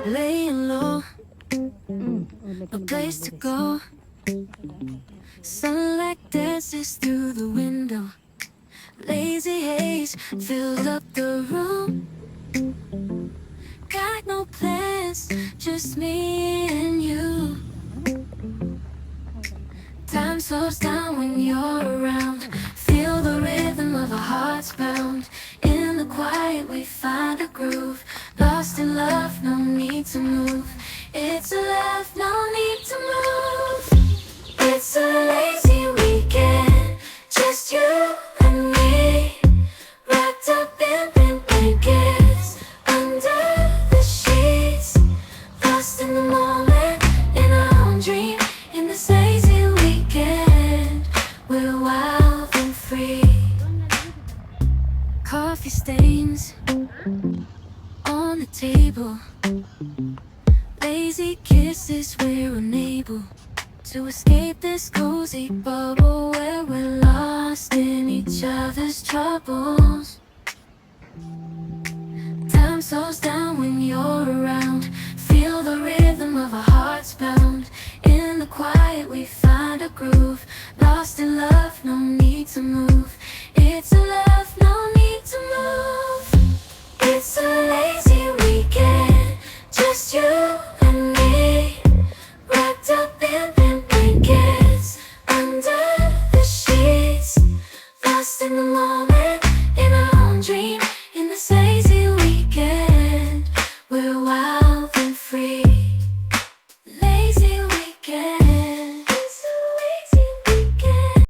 Laying low, no place to go. Sunlight dances through the window. Lazy haze fills up the room. Got no plans, just me and you. Time slows down when you're around. Feel the rhythm of our hearts pound. In the quiet we find a groove. Lost in love, no need to move. It's a laugh, no need to move. It's a lazy weekend, just you and me. Wrapped up in pink blankets, under the sheets. Lost in the moment, in our own dream. In this lazy weekend, we're wild and free. Coffee stains on the table. Lazy kisses, we're unable to escape this cozy bubble where we're lost in each other's troubles. Time slows down when you're around. Feel the rhythm of our hearts pound. In the quiet we find a groove. Lost in love, no need to move. It's a love.